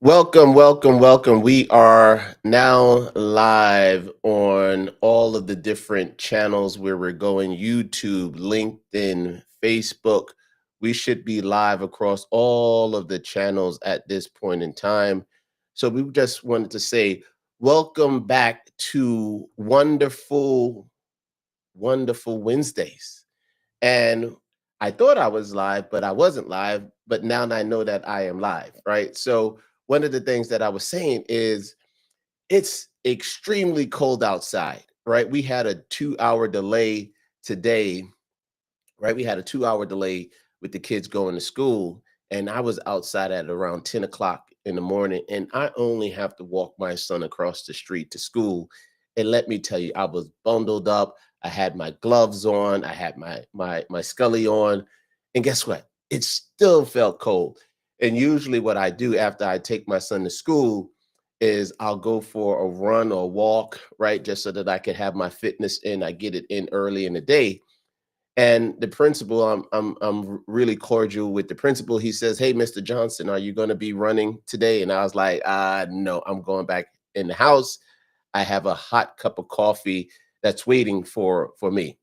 Welcome, welcome, welcome. We are now live on all of the different channels where we're going: YouTube, LinkedIn, Facebook. We should be live across all of the channels at this point in time. So we just wanted to say, welcome back to wonderful Wednesdays. And I thought I was live, but I wasn't live. But now I know that I am live, right? So one of the things that I was saying is it's extremely cold outside, right? We had a 2 hour delay today, right? We had a 2 hour delay with the kids going to school. And I was outside at around 10 o'clock in the morning. And I only have to walk my son across the street to school. And let me tell you, I was bundled up. I had my gloves on, I had my scully on. And guess what? It still felt cold. And usually what I do after I take my son to school is I'll go for a run or walk, right? Just so that I could have my fitness in. I get it in early in the day. And the principal, I'm really cordial with the principal. He says, "Hey, Mr. Johnson, are you going to be running today?" And I was like, no, I'm going back in the house. I have a hot cup of coffee that's waiting for me."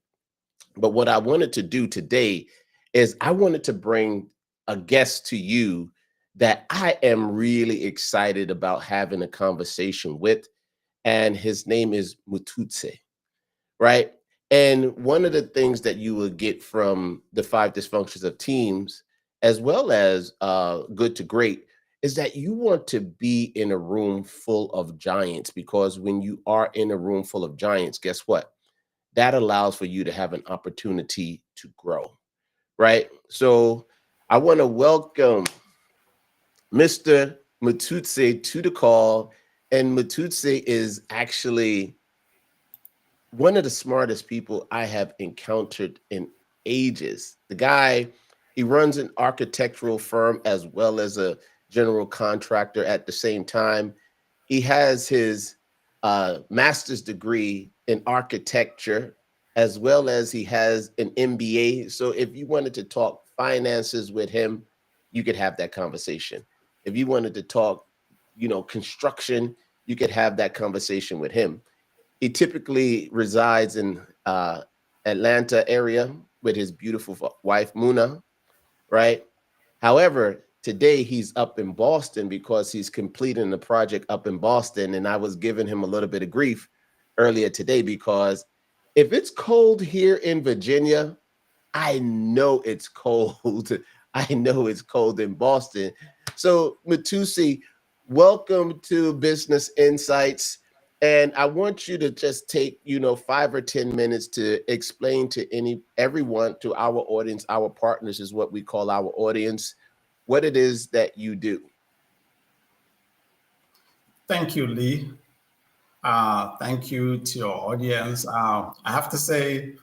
But what I wanted to do today is I wanted to bring a guest to you that I am really excited about having a conversation with, and his name is Mututse, right? And one of the things that you will get from the five dysfunctions of teams, as well as good to great, is that you want to be in a room full of giants, because when you are in a room full of giants, guess what? That allows for you to have an opportunity to grow, right? So I want to welcome Mr. Mututse to the call. And Mututse is actually one of the smartest people I have encountered in ages. The guy, he runs an architectural firm as well as a general contractor at the same time. He has his master's degree in architecture, as well as he has an MBA. So if you wanted to talk finances with him, you could have that conversation. If you wanted to talk, construction, you could have that conversation with him. He typically resides in Atlanta area with his beautiful wife Muna, right? However, today he's up in Boston because he's completing a project up in Boston, and I was giving him a little bit of grief earlier today because if it's cold here in Virginia, I know it's cold. I know it's cold in Boston. So, Matusi, welcome to Business Insights. And I want you to just take, 5 or 10 minutes to explain to everyone, to our audience, our partners is what we call our audience, what it is that you do. Thank you, Lee. Thank you to your audience. I have to say,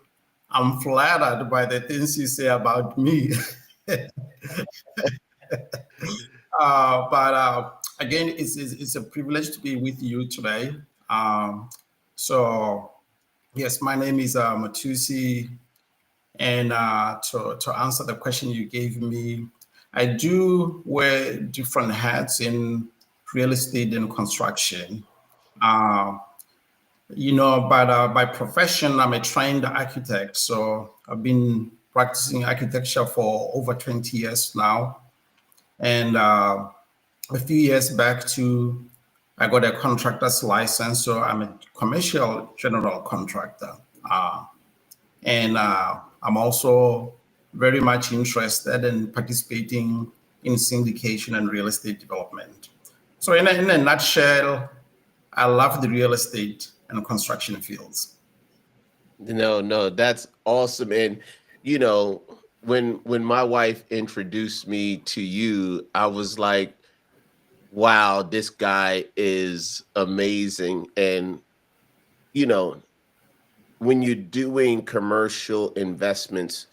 I'm flattered by the things you say about me. But again, it's a privilege to be with you today. Um, so, yes, my name is Matusi. And to answer the question you gave me, I do wear different hats in real estate and construction. Uh, but by profession, I'm a trained architect. So I've been practicing architecture for over 20 years now. And a few years back, too, I got a contractor's license. So I'm a commercial general contractor. And I'm also very much interested in participating in syndication and real estate development. So, in a nutshell, I love the real estate and construction fields. No, that's awesome. And you know, when my wife introduced me to you, I was like, wow, this guy is amazing. And you know, when you're doing commercial investments,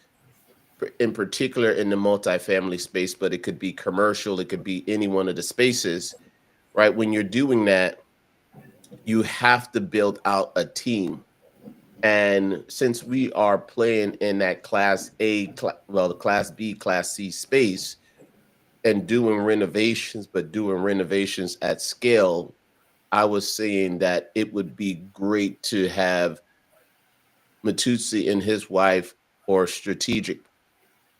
in particular in the multifamily space, but it could be commercial, it could be any one of the spaces, right? When you're doing that, you have to build out a team. And since we are playing in that class A, well, the class B, class C space, and doing renovations, but doing renovations at scale, I was saying that it would be great to have Matusi and his wife or strategic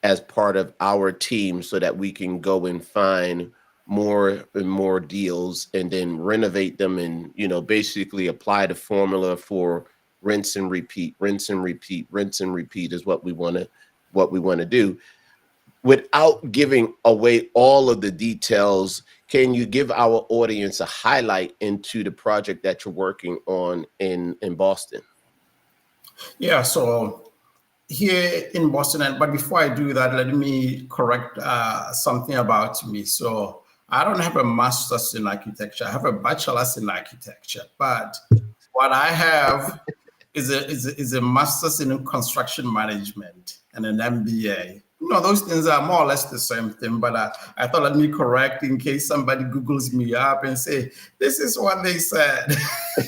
as part of our team so that we can go and find more and more deals and then renovate them and basically apply the formula for rinse and repeat, rinse and repeat, rinse and repeat is what we want to do. Without giving away all of the details, can you give our audience a highlight into the project that you're working on in Boston? Yeah, so here in Boston, but before I do that, let me correct something about me. So I don't have a master's in architecture. I have a bachelor's in architecture, but what I have is a master's in construction management and an MBA. Those things are more or less the same thing, but I thought let me correct in case somebody Googles me up and say, this is what they said.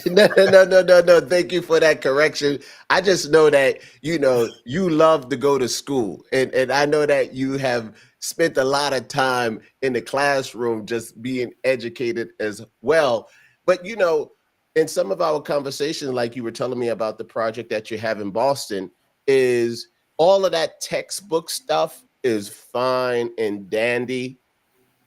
No. Thank you for that correction. I just know that you love to go to school, and I know that you have spent a lot of time in the classroom just being educated as well. But in some of our conversations, like you were telling me about the project that you have in Boston, is all of that textbook stuff is fine and dandy,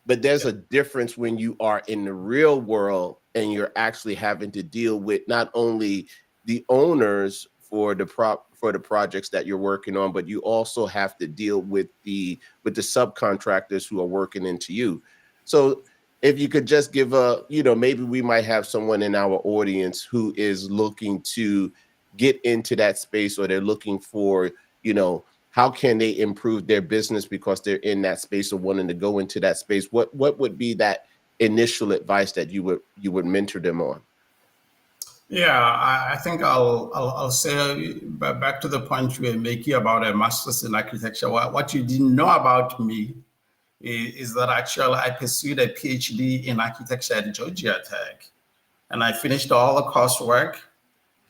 but there's a difference when you are in the real world and you're actually having to deal with not only the owners for the projects that you're working on, but you also have to deal with the subcontractors who are working into you. So if you could just give maybe we might have someone in our audience who is looking to get into that space, or they're looking for, how can they improve their business because they're in that space or wanting to go into that space? What would be that initial advice that you would mentor them on? Yeah, I think I'll say back to the point you were making about a master's in architecture. What you didn't know about me is that actually I pursued a PhD in architecture at Georgia Tech, and I finished all the coursework,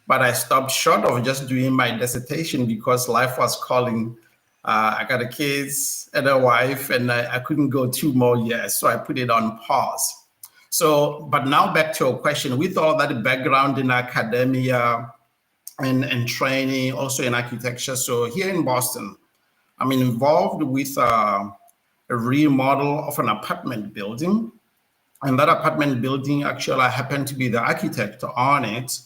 but I stopped short of just doing my dissertation because life was calling. I got a kids and a wife, and I couldn't go 2 more years, so I put it on pause. So, but now back to your question, with all that background in academia and training, also in architecture. So here in Boston, I'm involved with a remodel of an apartment building. And that apartment building, actually, I happened to be the architect on it.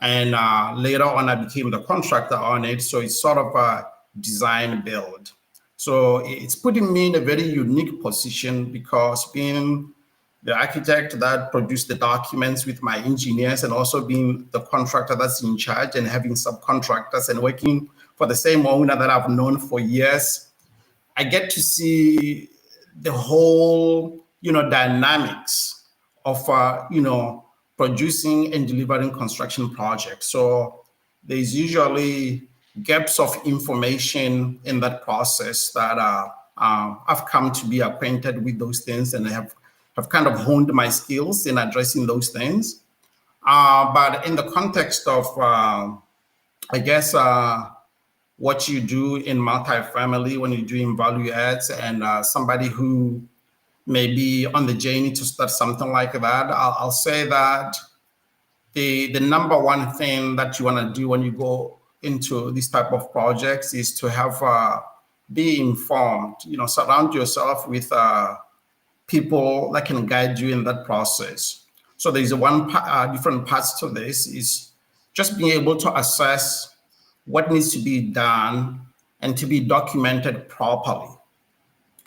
And later on, I became the contractor on it. So it's sort of a design build. So it's putting me in a very unique position because being the architect that produced the documents with my engineers and also being the contractor that's in charge and having subcontractors and working for the same owner that I've known for years, I get to see the whole, dynamics of, producing and delivering construction projects. So there's usually gaps of information in that process that I've come to be acquainted with those things and have kind of honed my skills in addressing those things. But in the context of, I guess, what you do in multifamily when you're doing value adds and somebody who may be on the journey to start something like that, I'll say that the number one thing that you want to do when you go into this type of projects is to have be informed, surround yourself with people that can guide you in that process. So there's different parts to this is just being able to assess what needs to be done and to be documented properly.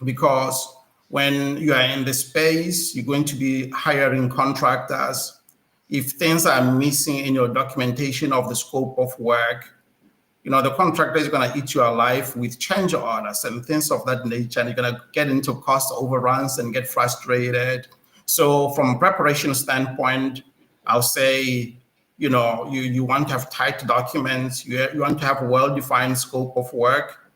Because when you are in the space, you're going to be hiring contractors. If things are missing in your documentation of the scope of work, the contractor is going to eat you alive with change orders and things of that nature, and you're going to get into cost overruns and get frustrated. So from preparation standpoint, I'll say, you want to have tight documents, you want to have a well-defined scope of work.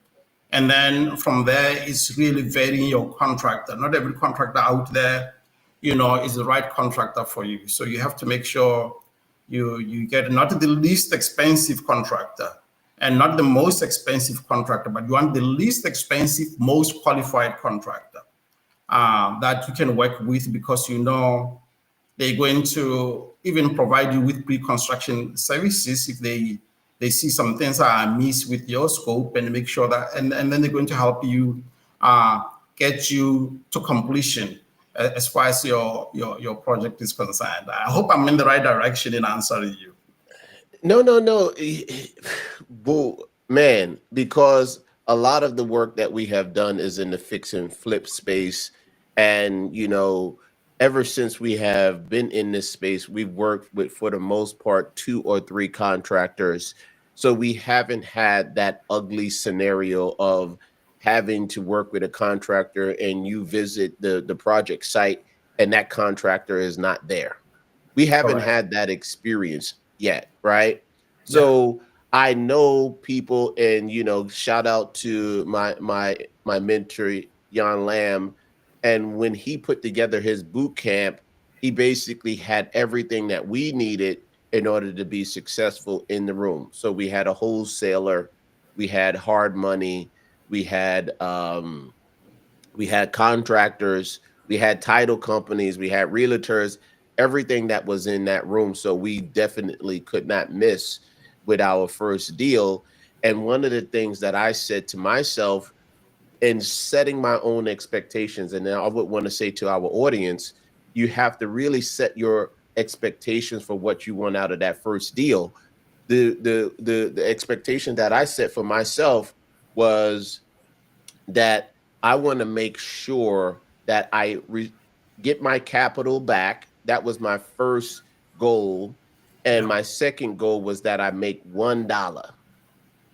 And then from there, it's really varying your contractor. Not every contractor out there, is the right contractor for you. So you have to make sure you get not the least expensive contractor and not the most expensive contractor, but you want the least expensive, most qualified contractor. that you can work with, because you know they're going to even provide you with pre-construction services if they see some things are amiss with your scope, and make sure that, and then they're going to help you get you to completion as far as your project is concerned. I hope I'm in the right direction in answering you. No. Well, man, because a lot of the work that we have done is in the fix and flip space. And, ever since we have been in this space, we've worked with, for the most part, 2 or 3 contractors. So we haven't had that ugly scenario of having to work with a contractor and you visit the project site and that contractor is not there. We haven't Correct. had that experience yet, right? Yeah. So I know people, and shout out to my mentor Jan Lamb, and when he put together his boot camp, he basically had everything that we needed in order to be successful in the room. So we had a wholesaler, we had hard money, we had contractors, we had title companies, we had realtors, everything that was in that room. So we definitely could not miss with our first deal. And one of the things that I said to myself in setting my own expectations, and then I would want to say to our audience, you have to really set your expectations for what you want out of that first deal. The expectation that I set for myself was that I want to make sure that I get my capital back. That was my first goal. And Yeah. my second goal was that I make $1,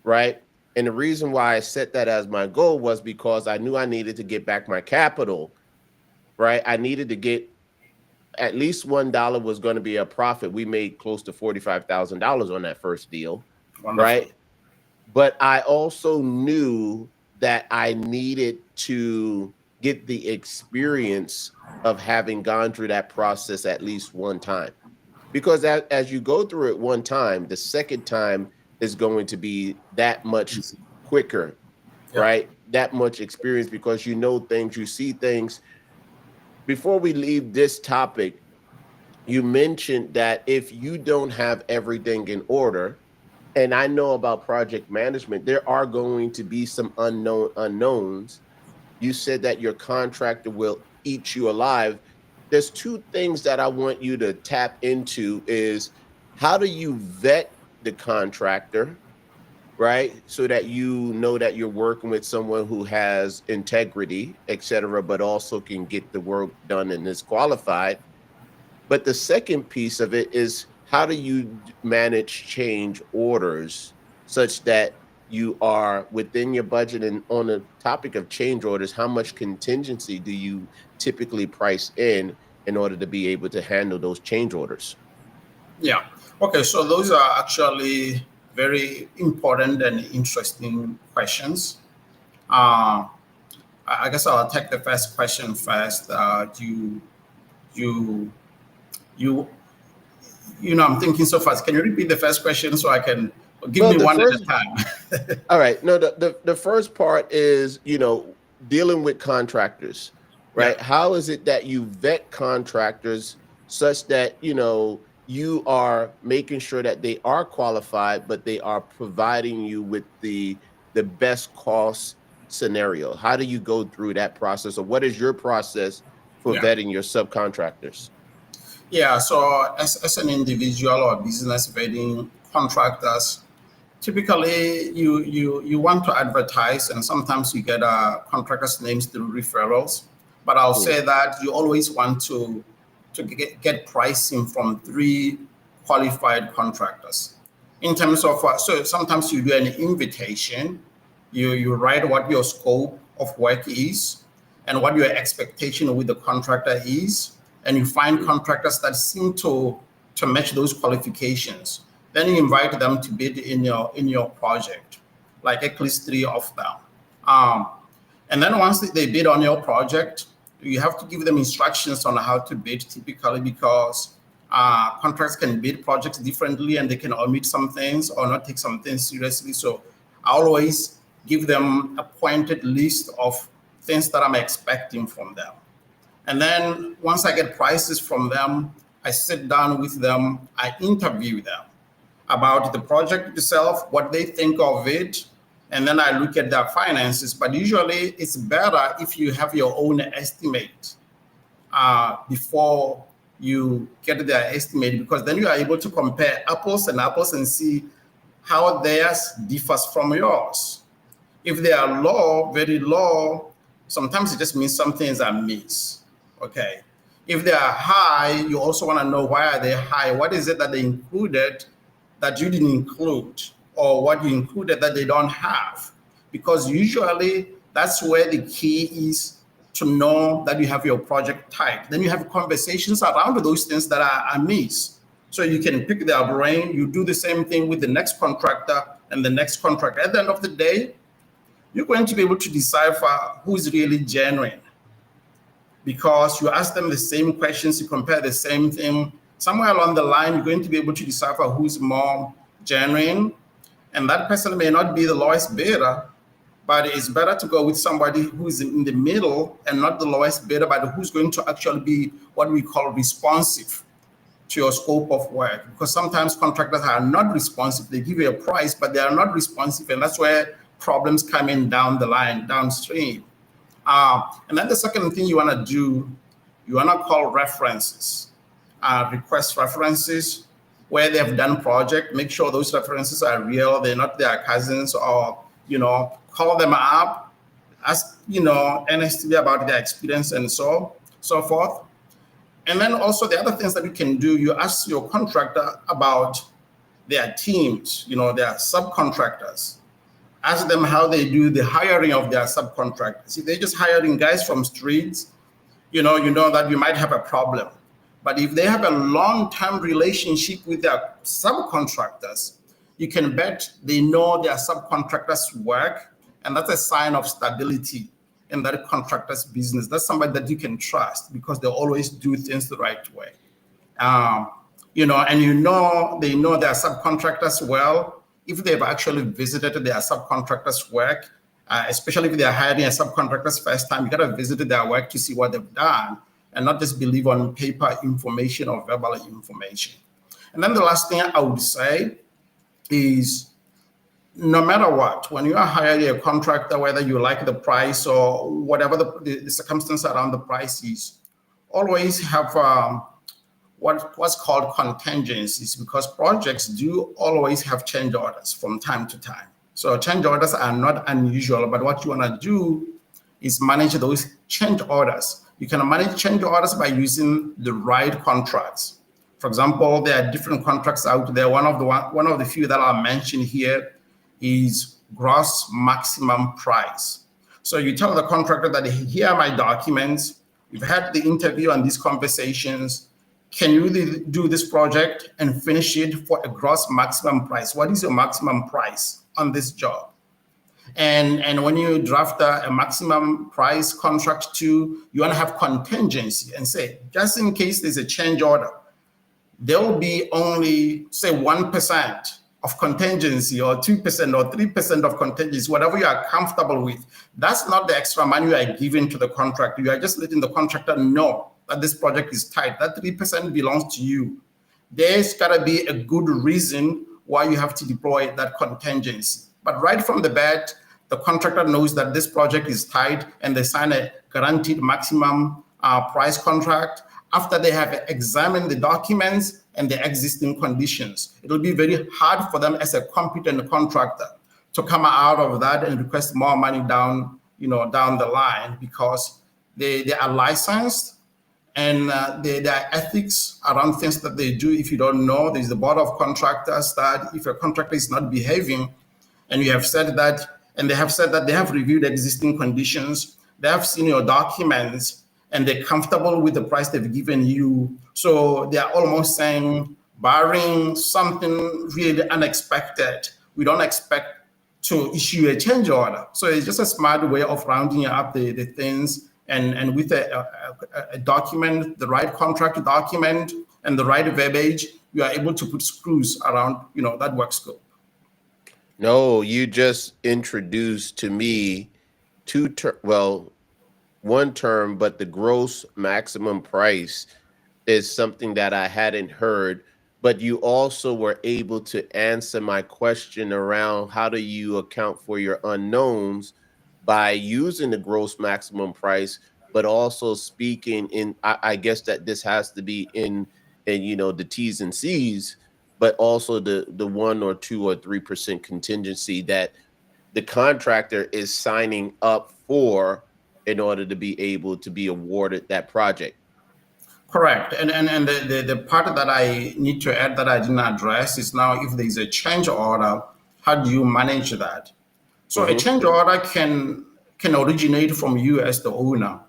right? And the reason why I set that as my goal was because I knew I needed to get back my capital, right? I needed to get at least $1 was going to be a profit. We made close to $45,000 on that first deal, Wonderful. right? But I also knew that I needed to get the experience of having gone through that process at least one time. Because as you go through it one time, the second time is going to be that much Easy. quicker, Yeah. right? That much experience, because you know things, you see things. Before we leave this topic, you mentioned that if you don't have everything in order, and I know about project management, there are going to be some unknowns. You said that your contractor will eat you alive. There's 2 things that I want you to tap into is, how do you vet the contractor, right? So that you know that you're working with someone who has integrity, et cetera, but also can get the work done and is qualified. But the second piece of it is, how do you manage change orders such that you are within your budget? And on the topic of change orders, how much contingency do you typically price in order to be able to handle those change orders? Yeah. Okay. So those are actually very important and interesting questions. Uh, I guess I'll take the first question first. You, you, I'm thinking so fast. Can you repeat the first question so I can give Well, me the one at a first time? All right. No, the first part is, dealing with contractors, Yeah. right? How is it that you vet contractors such that, you are making sure that they are qualified, but they are providing you with the best cost scenario? How do you go through that process, or what is your process for Yeah. vetting your subcontractors? Yeah. So as an individual or business vetting contractors, typically you want to advertise, and sometimes you get contractors names through referrals, but I'll Hmm. say that you always want to get pricing from 3 qualified contractors in terms of so sometimes you do an invitation, you write what your scope of work is and what your expectation with the contractor is, and you find Hmm. contractors that seem to match those qualifications. Then you invite them to bid in your project, like at least 3 of them. Um, and then once they bid on your project, you have to give them instructions on how to bid typically, because contracts can bid projects differently and they can omit some things or not take some things seriously. So I always give them a pointed list of things that I'm expecting from them. And then once I get prices from them, I sit down with them, I interview them about the project itself, what they think of it, and then I look at their finances. But usually it's better if you have your own estimate before you get their estimate, because then you are able to compare apples and apples and see how theirs differs from yours. If they are low, very low, sometimes it just means some things are amiss. Okay. If they are high, you also want to know why are they high? What is it that they included that you didn't include, or what you included that they don't have? Because usually that's where the key is to know that you have your project tight. Then you have conversations around those things that are amiss. So you can pick their brain. You do the same thing with the next contractor and the next contractor. At the end of the day, you're going to be able to decipher who's really genuine, because you ask them the same questions, you compare the same thing. Somewhere along the line, you're going to be able to decipher who's more genuine. And that person may not be the lowest bidder, but it's better to go with somebody who's in the middle and not the lowest bidder, but who's going to actually be what we call responsive to your scope of work. Because sometimes contractors are not responsive. They give you a price, but they are not responsive. And that's where problems come in down the line, downstream. And then the second thing you want to do, you want to call references, request references where they've done project. Make sure those references are real. They're not their cousins, or, call them up, ask, earnestly about their experience and so forth. And then also the other things that you can do, you ask your contractor about their teams, their subcontractors. Ask them how they do the hiring of their subcontractors. If they're just hiring guys from streets, you know that you might have a problem. But if they have a long-term relationship with their subcontractors, you can bet they know their subcontractors' work, and that's a sign of stability in that contractor's business. That's somebody that you can trust, because they always do things the right way. And they know their subcontractors well. If they've actually visited their subcontractors' work, especially if they're hiring a subcontractor's first time, you got to visit their work to see what they've done, and not just believe on paper information or verbal information. And then the last thing I would say is, no matter what, when you are hiring a contractor, whether you like the price or whatever the circumstance around the price is, always have what's called contingencies, because projects do always have change orders from time to time. So change orders are not unusual, but what you want to do is manage those change orders. You can manage change orders by using the right contracts. For example, there are different contracts out there. One of the few that I'll mention here is gross maximum price. So you tell the contractor that, here are my documents. You've had the interview and these conversations. Can you do this project and finish it for a gross maximum price? What is your maximum price on this job? And when you draft a maximum price contract too, you want to have contingency and say, just in case there's a change order, there will be only, say, 1% of contingency, or 2% or 3% of contingency, whatever you are comfortable with. That's not the extra money you are giving to the contractor. You are just letting the contractor know that this project is tight. That 3% belongs to you. There's got to be a good reason why you have to deploy that contingency. But right from the bat, the contractor knows that this project is tight, and they sign a guaranteed maximum price contract. After they have examined the documents and the existing conditions, it will be very hard for them as a competent contractor to come out of that and request more money down the line, because they are licensed, and there are ethics around things that they do. If you don't know, there's the board of contractors that if a contractor is not behaving, and you have said that, and they have said that they have reviewed existing conditions, they have seen your documents, and they're comfortable with the price they've given you. So they are almost saying, barring something really unexpected, we don't expect to issue a change order. So it's just a smart way of rounding up the things, and with a document, the right contract document and the right verbiage, you are able to put screws around that work scope. No, you just introduced to me one term, but the gross maximum price is something that I hadn't heard. But you also were able to answer my question around how do you account for your unknowns by using the gross maximum price, but also speaking in, I guess that this has to be in the T's and C's, but also the 1 or 2 or 3% contingency that the contractor is signing up for in order to be able to be awarded that project. Correct. And the part that I need to add that I didn't address is now if there is a change order, how do you manage that? So a Hmm. change order can originate from you as the owner.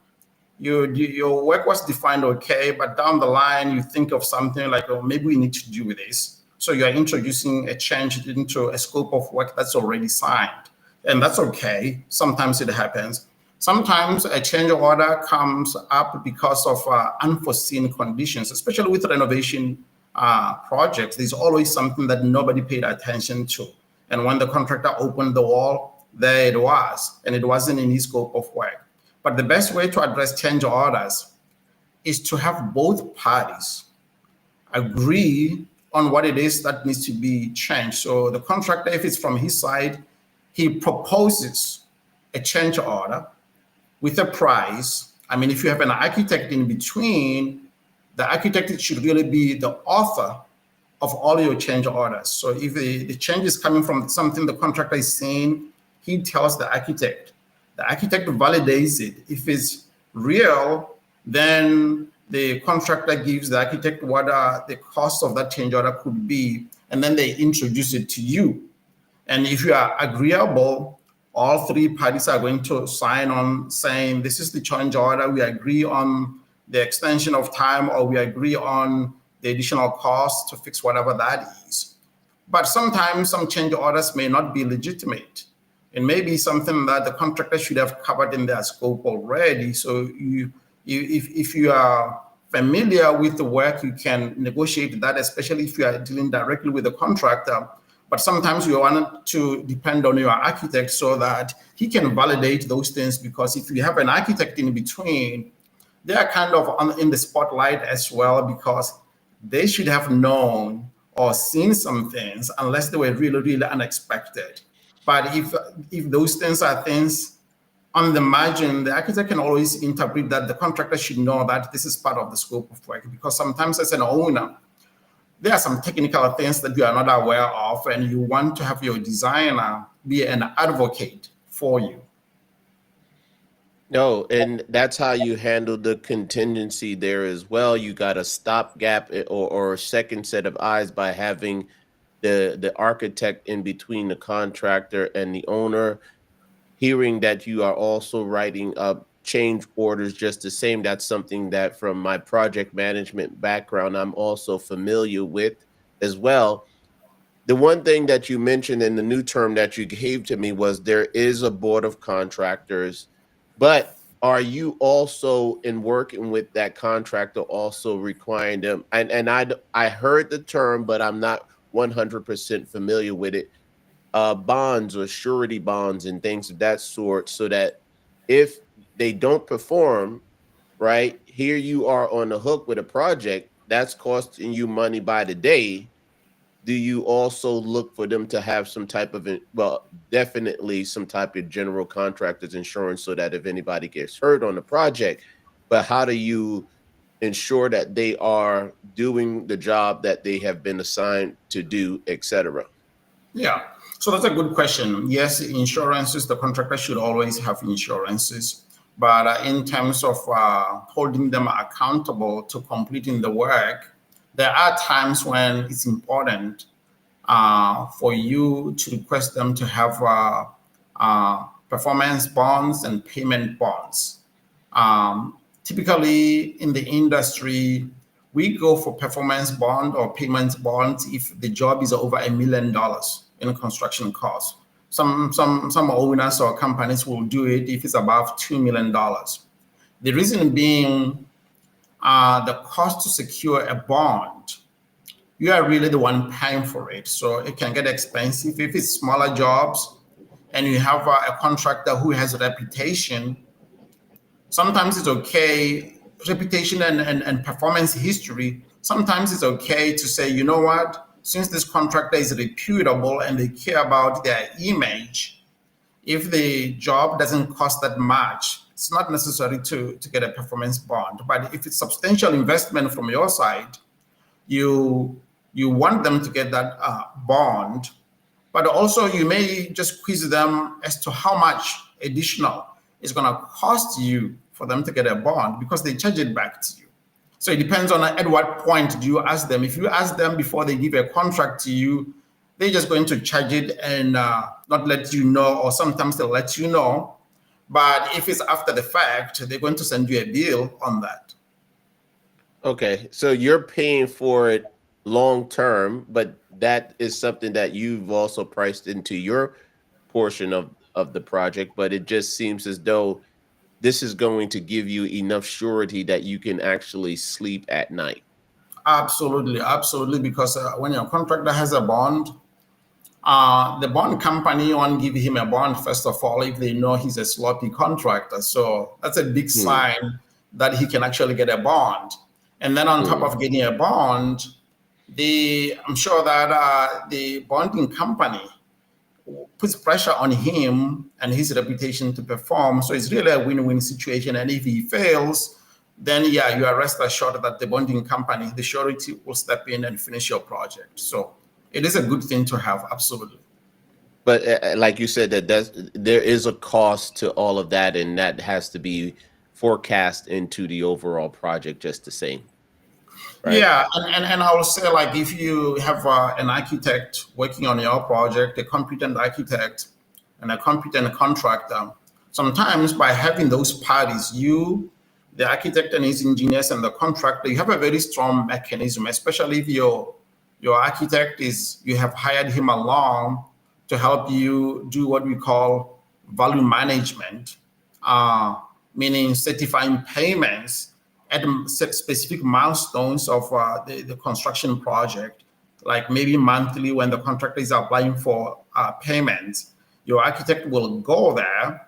Your work was defined okay, but down the line you think of something like, oh, maybe we need to do this. So you're introducing a change into a scope of work that's already signed. And that's okay. Sometimes it happens. Sometimes a change order comes up because of unforeseen conditions, especially with renovation projects. There's always something that nobody paid attention to. And when the contractor opened the wall, there it was, and it wasn't in his scope of work. But the best way to address change orders is to have both parties agree on what it is that needs to be changed. So the contractor, if it's from his side, he proposes a change order with a price. I mean, if you have an architect in between, the architect should really be the author of all your change orders. So if the change is coming from something the contractor is saying, he tells the architect. The architect validates it. If it's real, then the contractor gives the architect what the cost of that change order could be, and then they introduce it to you. And if you are agreeable, all three parties are going to sign on saying, this is the change order. We agree on the extension of time, or we agree on the additional cost to fix whatever that is. But sometimes some change orders may not be legitimate. It may be something that the contractor should have covered in their scope already. So if you are familiar with the work, you can negotiate that, especially if you are dealing directly with the contractor. But sometimes you want to depend on your architect so that he can validate those things, because if you have an architect in between, they are kind of in the spotlight as well, because they should have known or seen some things unless they were really, really unexpected. But if those things are things on the margin, the architect can always interpret that the contractor should know that this is part of the scope of work, because sometimes as an owner, there are some technical things that you are not aware of, and you want to have your designer be an advocate for you. No, and that's how you handle the contingency there as well. You got a stopgap or a second set of eyes by having the architect in between the contractor and the owner, hearing that you are also writing up change orders just the same. That's something that from my project management background, I'm also familiar with as well. The one thing that you mentioned in the new term that you gave to me was there is a board of contractors, but are you also in working with that contractor also requiring them? And I heard the term, but I'm not 100% familiar with it. Bonds or surety bonds and things of that sort, so that if they don't perform, right, here you are on the hook with a project that's costing you money by the day. Do you also look for them to have some type of, well, definitely some type of general contractors insurance so that if anybody gets hurt on the project, but how do you ensure that they are doing the job that they have been assigned to do, etc.? Yeah, so that's a good question. Yes, insurances, the contractor should always have insurances. But in terms of holding them accountable to completing the work, there are times when it's important for you to request them to have performance bonds and payment bonds. Typically in the industry, we go for performance bond or payment bonds if the job is over $1 million in construction costs. Some owners or companies will do it if it's above $2 million. The reason being, the cost to secure a bond, you are really the one paying for it. So it can get expensive if it's smaller jobs and you have a contractor who has a reputation. Sometimes it's okay, reputation and performance history. Sometimes it's okay to say, you know what, since this contractor is reputable and they care about their image, if the job doesn't cost that much, it's not necessary to get a performance bond. But if it's substantial investment from your side, you you want them to get that bond, but also you may just quiz them as to how much additional it's going to cost you for them to get a bond because they charge it back to you. So it depends on at what point do you ask them. If you ask them before they give a contract to you, they're just going to charge it and not let you know, or sometimes they'll let you know. But if it's after the fact, they're going to send you a bill on that. Okay, so you're paying for it long term, but that is something that you've also priced into your portion of the project, but it just seems as though this is going to give you enough surety that you can actually sleep at night. Absolutely, absolutely. Because when your contractor has a bond, the bond company won't give him a bond, first of all, if they know he's a sloppy contractor. So that's a big Hmm. sign that he can actually get a bond. And then on top Hmm. of getting a bond, I'm sure that the bonding company puts pressure on him and his reputation to perform. So it's really a win-win situation. And if he fails, then yeah, you are rest assured that the bonding company, the surety, will step in and finish your project. So it is a good thing to have, absolutely. But like you said, there is a cost to all of that, and that has to be forecast into the overall project just the same, right? Yeah, and I will say, like, if you have an architect working on your project, a competent architect and a competent contractor, sometimes by having those parties, you, the architect and his engineers, and the contractor, you have a very strong mechanism, especially if your architect is, you have hired him along to help you do what we call value management, uh, meaning certifying payments at specific milestones of the construction project, like maybe monthly when the contractor is applying for payments. Your architect will go there,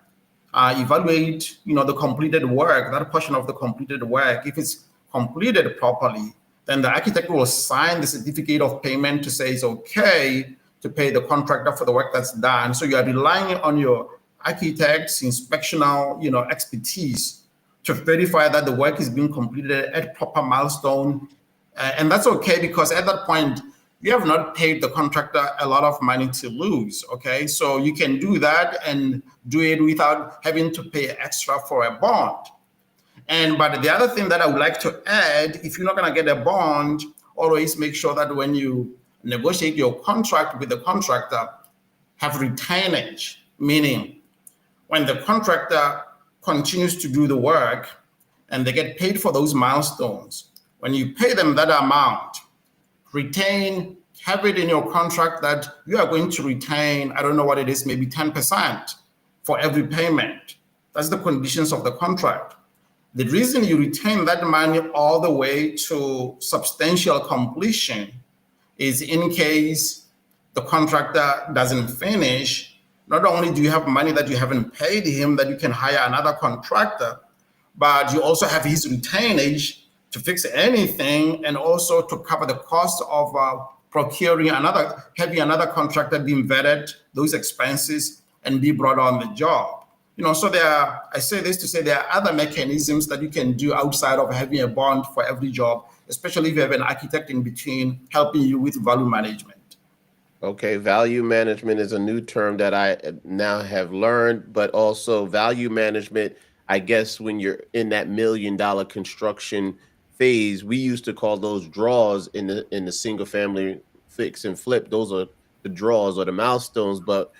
evaluate, the completed work, that portion of the completed work. If it's completed properly, then the architect will sign the certificate of payment to say it's okay to pay the contractor for the work that's done. So you are relying on your architect's inspectional, expertise to verify that the work is being completed at proper milestone. And that's okay because at that point, you have not paid the contractor a lot of money to lose. Okay. So you can do that and do it without having to pay extra for a bond. But the other thing that I would like to add, if you're not going to get a bond, always make sure that when you negotiate your contract with the contractor, have retainage, meaning when the contractor continues to do the work and they get paid for those milestones, when you pay them that amount, retain, have it in your contract that you are going to retain, I don't know what it is, maybe 10% for every payment. That's the conditions of the contract. The reason you retain that money all the way to substantial completion is in case the contractor doesn't finish. Not only do you have money that you haven't paid him that you can hire another contractor, but you also have his retainage to fix anything and also to cover the cost of procuring having another contractor being vetted, those expenses, and be brought on the job. So I say this to say there are other mechanisms that you can do outside of having a bond for every job, especially if you have an architect in between helping you with value management. Okay, value management is a new term that I now have learned, but also value management, I guess when you're in that $1 million construction phase, we used to call those draws in the single family fix and flip. Those are the draws or the milestones, but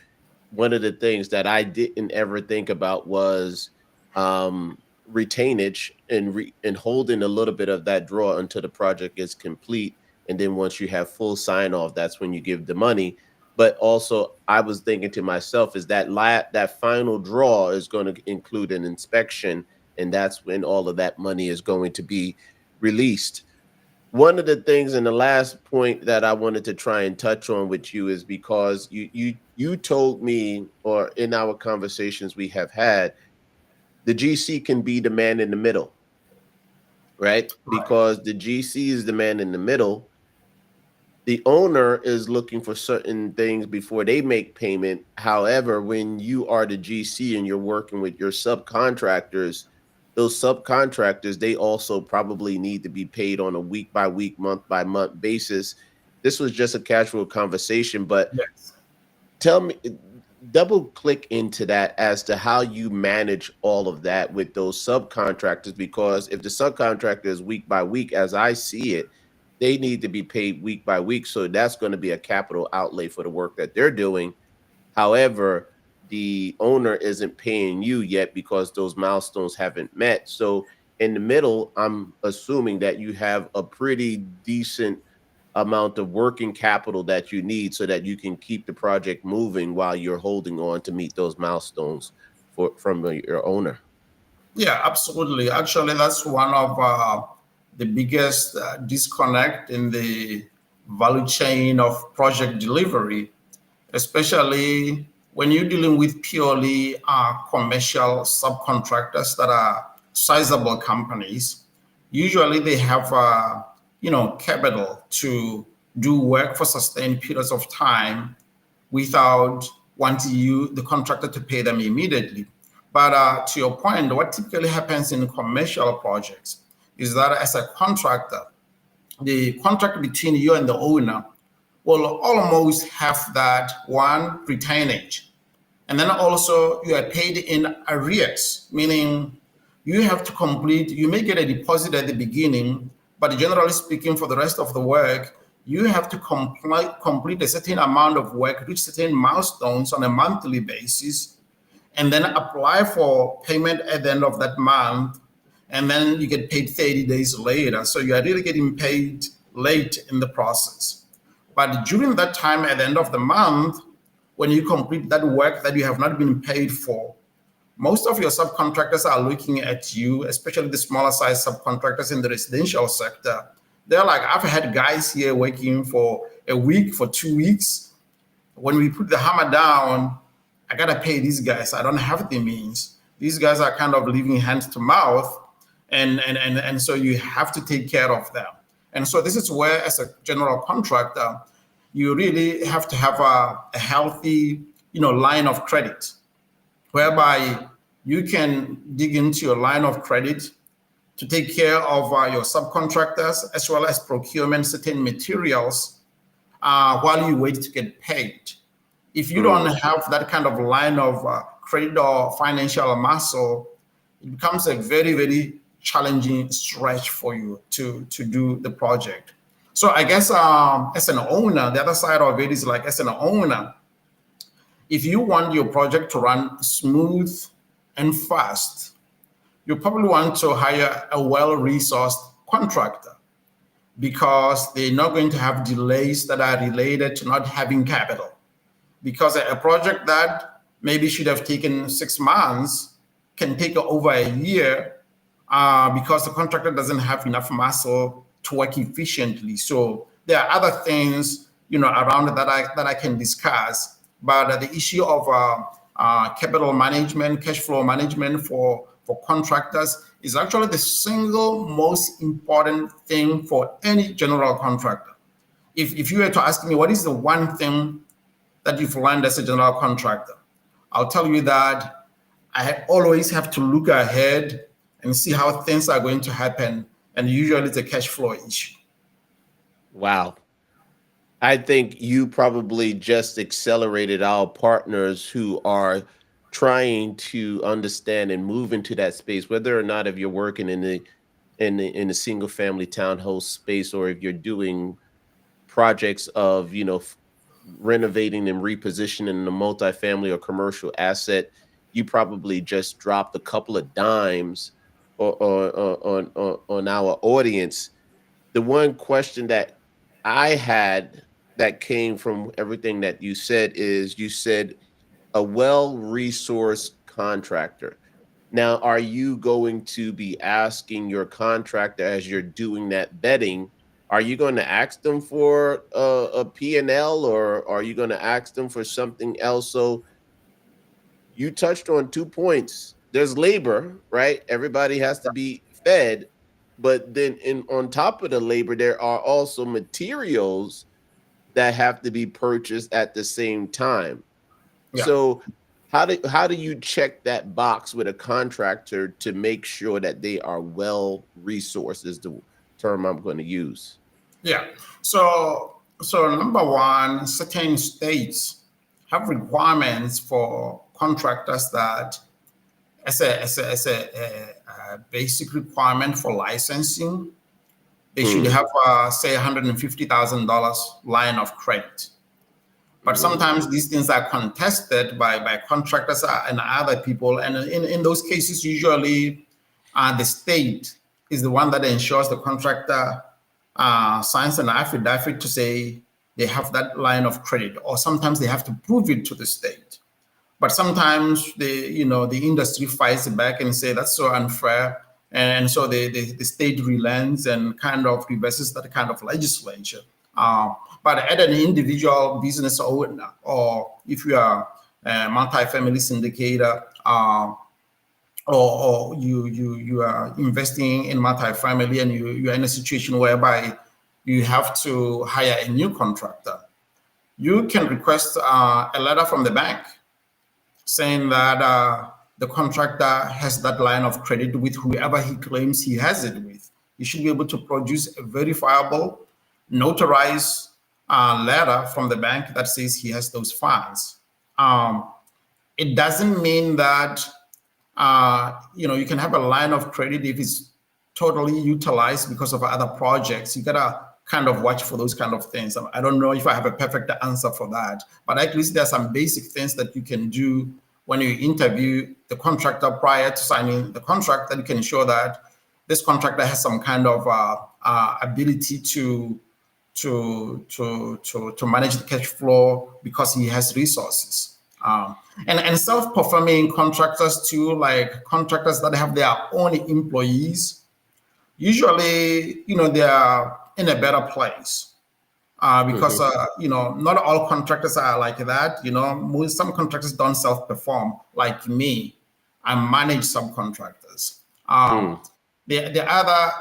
one of the things that I didn't ever think about was retainage and holding a little bit of that draw until the project is complete. And then once you have full sign off, that's when you give the money. But also, I was thinking to myself, is that final draw is going to include an inspection, and that's when all of that money is going to be released. One of the things, and the last point that I wanted to try and touch on with you, is because you told me, or in our conversations we have had, the GC can be the man in the middle, right? Right. Because the GC is the man in the middle. The owner is looking for certain things before they make payment. However, when you are the GC and you're working with your subcontractors, those subcontractors, they also probably need to be paid on a week by week, month by month basis. This was just a casual conversation, but Yes. tell me, double click into that as to how you manage all of that with those subcontractors, because if the subcontractor is week by week, as I see it, they need to be paid week by week, so that's going to be a capital outlay for the work that they're doing. However, the owner isn't paying you yet because those milestones haven't met. So in the middle, I'm assuming that you have a pretty decent amount of working capital that you need so that you can keep the project moving while you're holding on to meet those milestones from your owner. Yeah, absolutely. Actually, that's one of the biggest disconnect in the value chain of project delivery, especially when you're dealing with purely commercial subcontractors that are sizable companies. Usually, they have capital to do work for sustained periods of time without wanting the contractor, to pay them immediately. But to your point, what typically happens in commercial projects is that as a contractor, the contract between you and the owner will almost have that one retainage. And then also you are paid in arrears, meaning you have to complete, you may get a deposit at the beginning, but generally speaking, for the rest of the work, you have to complete a certain amount of work, reach certain milestones on a monthly basis, and then apply for payment at the end of that month. And then you get paid 30 days later. So you are really getting paid late in the process. But during that time, at the end of the month, when you complete that work that you have not been paid for, most of your subcontractors are looking at you, especially the smaller size subcontractors in the residential sector. They're like, I've had guys here working for a week, for 2 weeks. When we put the hammer down, I gotta pay these guys. I don't have the means. These guys are kind of living hand to mouth, and so you have to take care of them. And so this is where, as a general contractor, you really have to have a healthy, line of credit, whereby you can dig into your line of credit to take care of your subcontractors, as well as procurement certain materials while you wait to get paid. If you don't Mm. have that kind of line of credit or financial muscle, it becomes a very, very challenging stretch for you to do the project. So I guess as an owner, the other side of it is like, as an owner, if you want your project to run smooth and fast, you probably want to hire a well-resourced contractor, because they're not going to have delays that are related to not having capital. Because a project that maybe should have taken 6 months can take over a year, because the contractor doesn't have enough muscle to work efficiently. So there are other things, around it that I can discuss. But the issue of capital management, cash flow management for contractors is actually the single most important thing for any general contractor. If you were to ask me, what is the one thing that you've learned as a general contractor, I'll tell you that I always have to look ahead and see how things are going to happen. And usually it's a cash flow issue. Wow. I think you probably just accelerated our partners who are trying to understand and move into that space, whether or not if you're working in the single family townhouse space, or if you're doing projects of renovating and repositioning the multifamily or commercial asset. You probably just dropped a couple of dimes on our audience. The one question that I had that came from everything that you said is, you said a well-resourced contractor. Now, are you going to be asking your contractor, as you're doing that vetting, are you going to ask them for a P&L, or are you going to ask them for something else? So you touched on 2 points. there's labor, right? Everybody has to be fed, but then on top of the labor, there are also materials that have to be purchased at the same time. Yeah. So how do you check that box with a contractor to make sure that they are well resourced is the term I'm going to use. Yeah. So number one, certain states have requirements for contractors that as a basic requirement for licensing, they should Mm, have say $150,000 line of credit. But mm, sometimes these things are contested by contractors and other people. And in those cases, usually the state is the one that ensures the contractor signs an affidavit to say they have that line of credit, or sometimes they have to prove it to the state. But sometimes the industry fights back and say that's so unfair. And so the state relents and kind of reverses that kind of legislature. But at an individual business owner, or if you are a multi-family syndicator, or you are investing in multi-family and you're in a situation whereby you have to hire a new contractor, you can request a letter from the bank saying that the contractor has that line of credit with whoever he claims he has it with. You should be able to produce a verifiable, notarized letter from the bank that says he has those funds. It doesn't mean that you can have a line of credit if it's totally utilized because of other projects. You gotta kind of watch for those kind of things. I don't know if I have a perfect answer for that, but at least there are some basic things that you can do when you interview the contractor prior to signing the contract, that you can ensure that this contractor has some kind of ability to manage the cash flow because he has resources. And self-performing contractors too, like contractors that have their own employees, usually, they are in a better place because, not all contractors are like that. Some contractors don't self-perform like me. I manage subcontractors. mm, The other,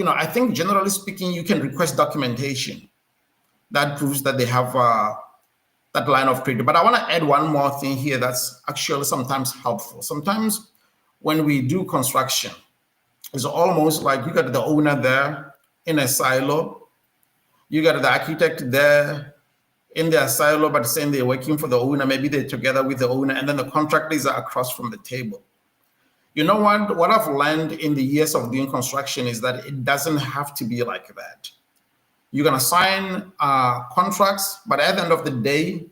I think generally speaking, you can request documentation that proves that they have that line of credit. But I want to add one more thing here that's actually sometimes helpful. Sometimes when we do construction, it's almost like you got the owner there in a silo. You got the architect there in their silo, but saying they're working for the owner. Maybe they're together with the owner, and then the contractors are across from the table. You know what I've learned in the years of doing construction is that it doesn't have to be like that. You're going to sign contracts, but at the end of the day,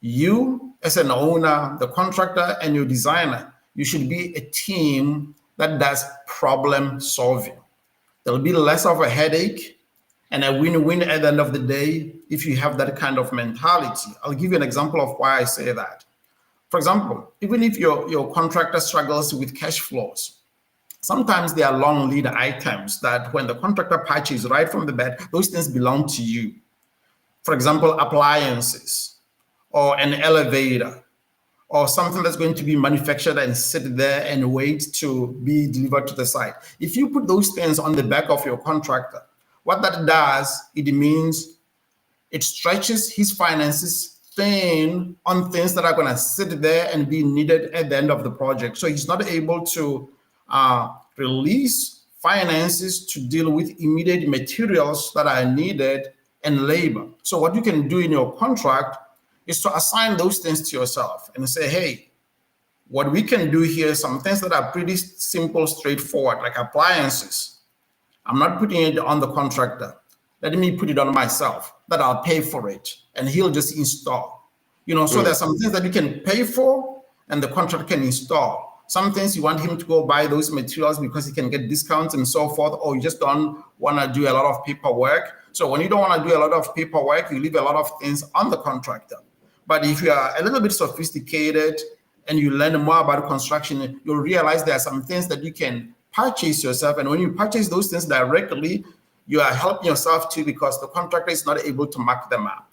you as an owner, the contractor, and your designer, you should be a team that does problem solving. There'll be less of a headache and a win-win at the end of the day if you have that kind of mentality. I'll give you an example of why I say that. For example, even if your contractor struggles with cash flows, sometimes there are long lead items that when the contractor purchases right from the bat, those things belong to you. For example, appliances or an elevator or something that's going to be manufactured and sit there and wait to be delivered to the site. If you put those things on the back of your contractor, what that does, it means it stretches his finances thin on things that are going to sit there and be needed at the end of the project. So he's not able to release finances to deal with immediate materials that are needed and labor. So what you can do in your contract is to assign those things to yourself and say, hey, what we can do here, some things that are pretty simple, straightforward, like appliances. I'm not putting it on the contractor. Let me put it on myself, that I'll pay for it, and he'll just install. So there's some things that you can pay for, and the contractor can install. Some things you want him to go buy those materials because he can get discounts and so forth, or you just don't want to do a lot of paperwork. So when you don't want to do a lot of paperwork, you leave a lot of things on the contractor. But if you are a little bit sophisticated and you learn more about construction, you'll realize there are some things that you can purchase yourself. And when you purchase those things directly, you are helping yourself too, because the contractor is not able to mark them up.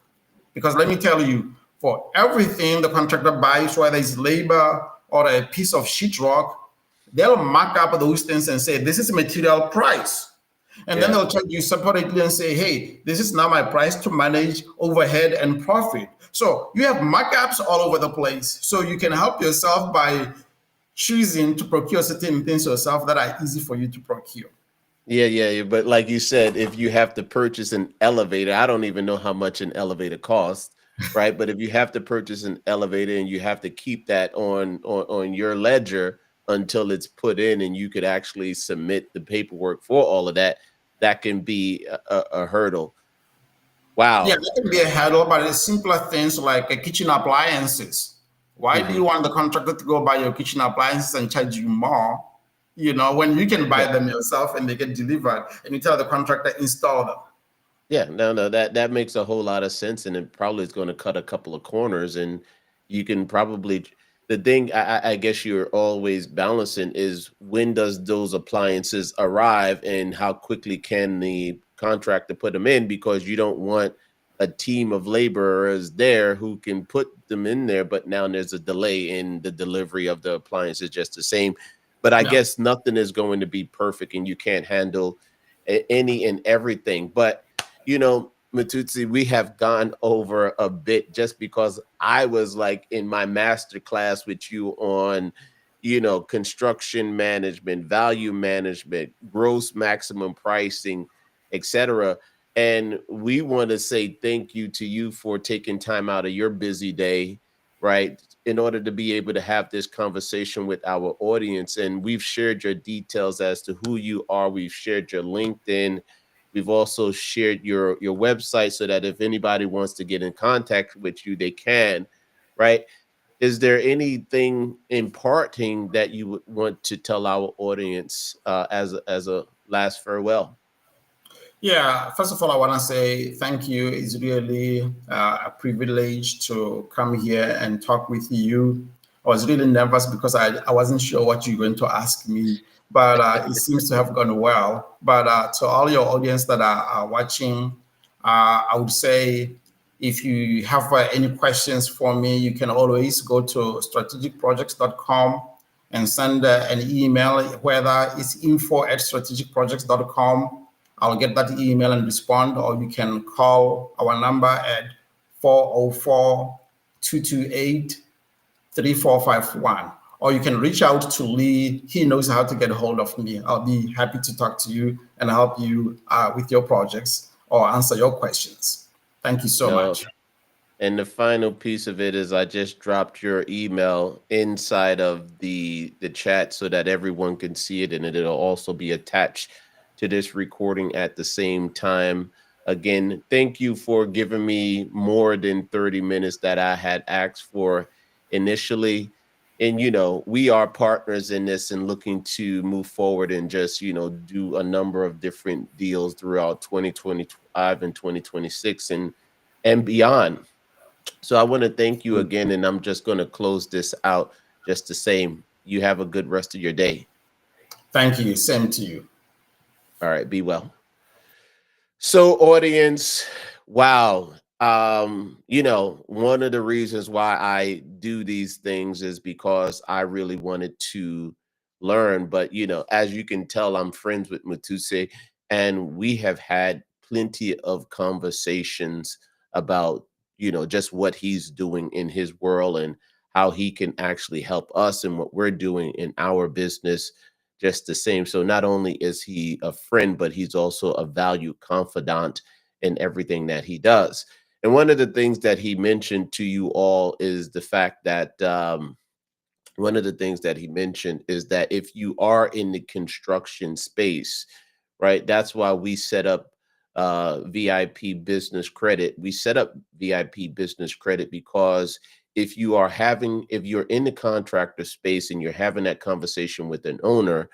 Because let me tell you, for everything the contractor buys, whether it's labor or a piece of sheetrock, they'll mark up those things and say, this is material price. And then Yeah. they'll charge you separately and say, hey, this is now my price to manage overhead and profit. So you have markups all over the place. So you can help yourself by choosing to procure certain things yourself that are easy for you to procure. Yeah. But like you said, if you have to purchase an elevator, I don't even know how much an elevator costs, right? But if you have to purchase an elevator and you have to keep that on your ledger until it's put in and you could actually submit the paperwork for all of that, that can be a hurdle. Yeah, Wow. that can be a hurdle, but it's simpler things like kitchen appliances. Why do you Hmm. want the contractor to go buy your kitchen appliances and charge you more? When you can buy Yeah. them yourself and they get delivered, and you tell the contractor install them. Yeah, no, that makes a whole lot of sense, and it probably is going to cut a couple of corners, and you can probably the thing I guess you're always balancing is when does those appliances arrive, and how quickly can the contractor put them in, because you don't want a team of laborers there who can put them in there, but now there's a delay in the delivery of the appliances just the same. But I Yeah. guess nothing is going to be perfect, and you can't handle any and everything, but Matutsi, we have gone over a bit just because I was like in my master class with you on, construction management, value management, gross maximum pricing, etc. And we want to say thank you to you for taking time out of your busy day, right, in order to be able to have this conversation with our audience. And we've shared your details as to who you are. We've shared your LinkedIn. We've also shared your website so that if anybody wants to get in contact with you, they can, right? Is there anything imparting that you would want to tell our audience as a last farewell? Yeah, first of all, I want to say thank you. It's really a privilege to come here and talk with you. I was really nervous because I wasn't sure what you were going to ask me, but it seems to have gone well. But to all your audience that are watching, I would say if you have any questions for me, you can always go to strategicprojects.com and send an email, whether it's info@strategicprojects.com. I'll get that email and respond, or you can call our number at 404-228-3451. Or you can reach out to Lee. He knows how to get a hold of me. I'll be happy to talk to you and help you with your projects or answer your questions. Thank you so No. much. And the final piece of it is I just dropped your email inside of the chat so that everyone can see it, and it'll also be attached to this recording at the same time. Again, thank you for giving me more than 30 minutes that I had asked for initially. And we are partners in this and looking to move forward and just, do a number of different deals throughout 2025 and 2026 and beyond. So I want to thank you again, and I'm just going to close this out just the same. You have a good rest of your day. Thank you. Same to you. All right, be well. So, audience, wow. One of the reasons why I do these things is because I really wanted to learn. But as you can tell, I'm friends with Matuse, and we have had plenty of conversations about just what he's doing in his world and how he can actually help us and what we're doing in our business just the same. So not only is he a friend, but he's also a valued confidant in everything that he does. And one of the things that he mentioned to you all is the fact that one of the things that he mentioned is that if you are in the construction space, right, that's why we set up VIP business credit. We set up VIP business credit because if you're in the contractor space and you're having that conversation with an owner,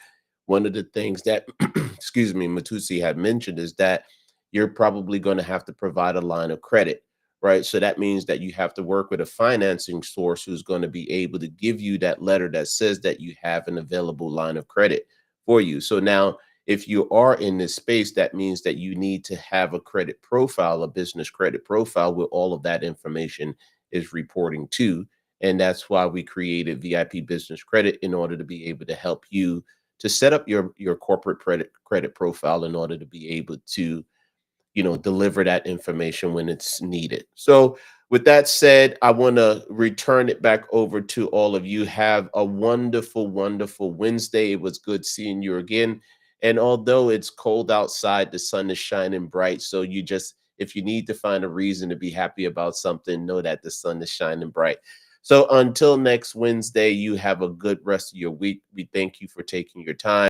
one of the things that excuse me, Matusi had mentioned is that you're probably going to have to provide a line of credit, right? So that means that you have to work with a financing source who's going to be able to give you that letter that says that you have an available line of credit for you. So now, if you are in this space, that means that you need to have a credit profile, a business credit profile, where all of that information is reporting to. And that's why we created VIP Business Credit, in order to be able to help you to set up your corporate credit profile in order to be able to, deliver that information when it's needed. So with that said, I want to return it back over to all of you. Have a wonderful, wonderful Wednesday. It was good seeing you again. And although it's cold outside, the sun is shining bright. So if you need to find a reason to be happy about something, know that the sun is shining bright. So until next Wednesday, you have a good rest of your week. We thank you for taking your time.